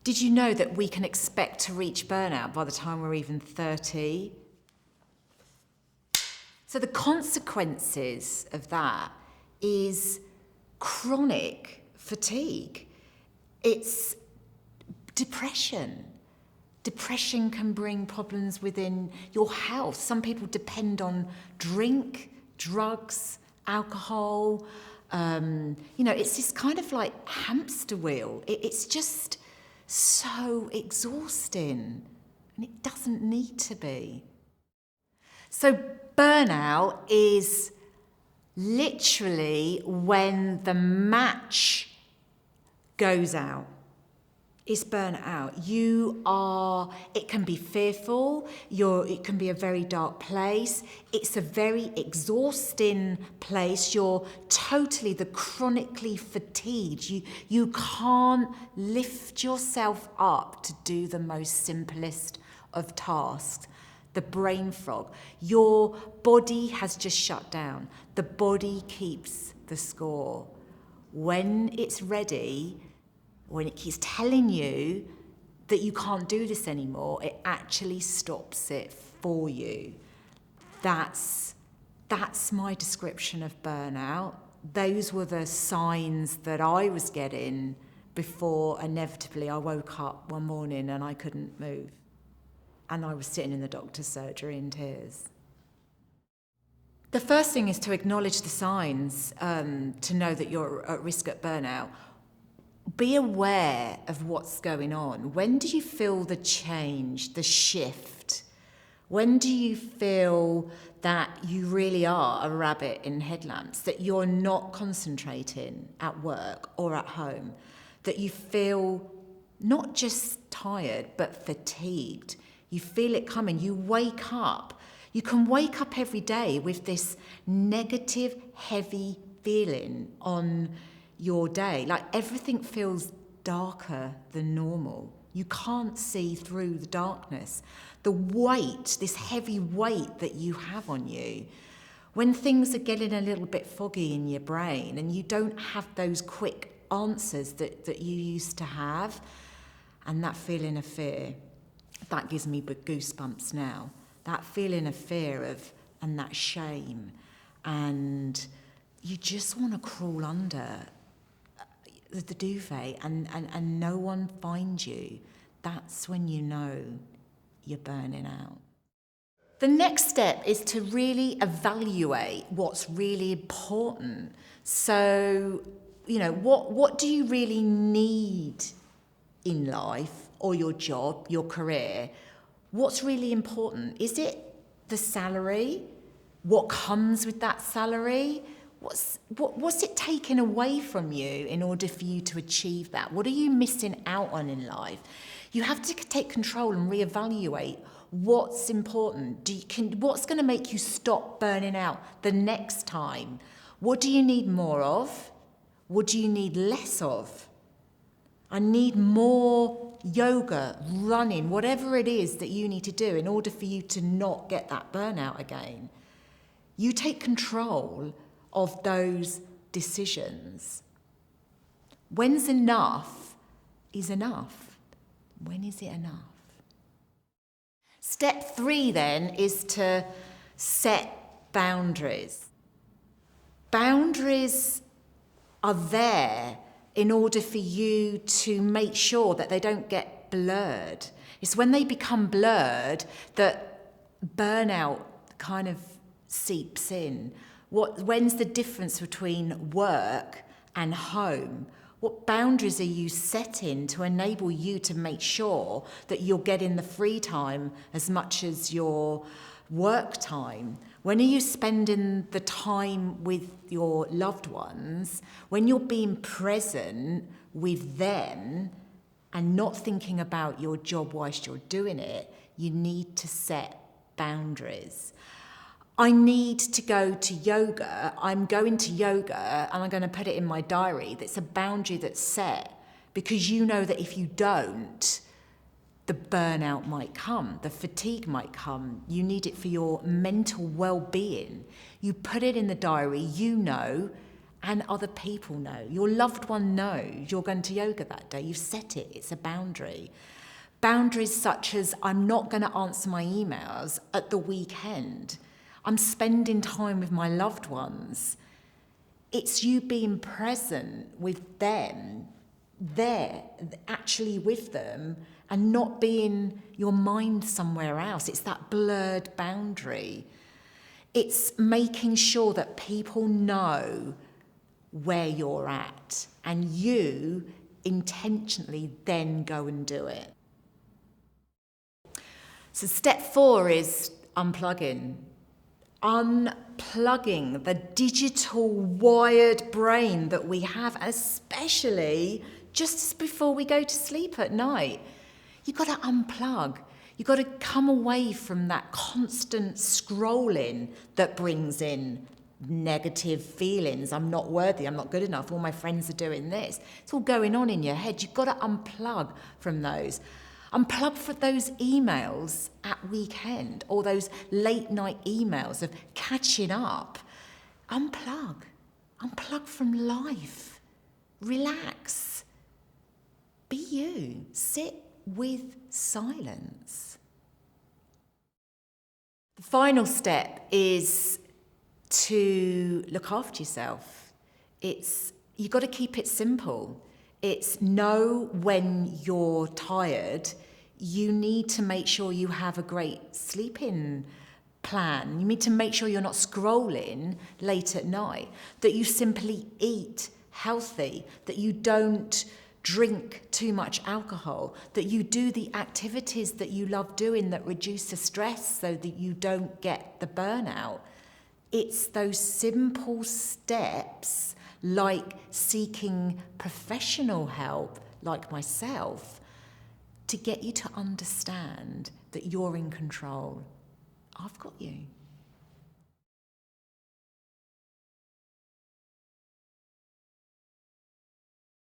Did you know that we can expect to reach burnout by the time we're even 30? So the consequences of that is chronic fatigue. It's depression. Depression can bring problems within your health. Some people depend on drink, drugs, alcohol. It's this kind of like hamster wheel. It's just so exhausting, and it doesn't need to be. So burnout is literally when the match goes out. It's burnout. It can be fearful, it can be a very dark place. It's a very exhausting place. You're totally chronically fatigued. You can't lift yourself up to do the most simplest of tasks. The brain fog. Your body has just shut down. The body keeps the score. When it's ready, when it keeps telling you that you can't do this anymore, it actually stops it for you. That's my description of burnout. Those were the signs that I was getting before inevitably I woke up one morning and I couldn't move. And I was sitting in the doctor's surgery in tears. The first thing is to acknowledge the signs, to know that you're at risk at burnout. Be aware of what's going on. When do you feel the change, the shift? When do you feel that you really are a rabbit in headlamps, that you're not concentrating at work or at home, that you feel not just tired, but fatigued? You feel it coming. You wake up. You can wake up every day with this negative, heavy feeling on your day. Like everything feels darker than normal. You can't see through the darkness. The weight, this heavy weight that you have on you, when things are getting a little bit foggy in your brain and you don't have those quick answers that you used to have, and that feeling of fear, that gives me goosebumps now. That feeling of fear and that shame, and you just want to crawl under the duvet and no one finds you. That's when you know you're burning out. The next step is to really evaluate what's really important. So, what do you really need in life or your job, your career? What's really important? Is it the salary? What comes with that salary? What's it taken away from you in order for you to achieve that? What are you missing out on in life? You have to take control and reevaluate what's important. What's going to make you stop burning out the next time? What do you need more of? What do you need less of? I need more yoga, running, whatever it is that you need to do in order for you to not get that burnout again. You take control of those decisions. When's enough is enough? When is it enough? Step 3 then is to set boundaries. Boundaries are there in order for you to make sure that they don't get blurred. It's when they become blurred that burnout kind of seeps in. When's the difference between work and home? What boundaries are you setting to enable you to make sure that you're getting the free time as much as your work time? When are you spending the time with your loved ones? When you're being present with them and not thinking about your job whilst you're doing it, you need to set boundaries. I need to go to yoga. I'm going to yoga and I'm going to put it in my diary. That's a boundary that's set because you know that if you don't, the burnout might come, the fatigue might come. You need it for your mental well-being. You put it in the diary, you know, and other people know. Your loved one knows you're going to yoga that day. You've set it. It's a boundary. Boundaries such as I'm not going to answer my emails at the weekend. I'm spending time with my loved ones. It's you being present with them, there, actually with them, and not being your mind somewhere else. It's that blurred boundary. It's making sure that people know where you're at and you intentionally then go and do it. So step 4 is unplugging. Unplugging the digital wired brain that we have, especially just before we go to sleep at night. You've got to unplug. You've got to come away from that constant scrolling that brings in negative feelings. I'm not worthy, I'm not good enough, all my friends are doing this. It's all going on in your head. You've got to unplug from those. Unplug from those emails at weekend or those late night emails of catching up. Unplug. Unplug from life. Relax. Be you. Sit with silence. The final step is to look after yourself. You've got to keep it simple. It's know when you're tired. You need to make sure you have a great sleeping plan. You need to make sure you're not scrolling late at night, that you simply eat healthy, that you don't drink too much alcohol, that you do the activities that you love doing that reduce the stress so that you don't get the burnout. It's those simple steps, like seeking professional help, like myself, to get you to understand that you're in control. I've got you.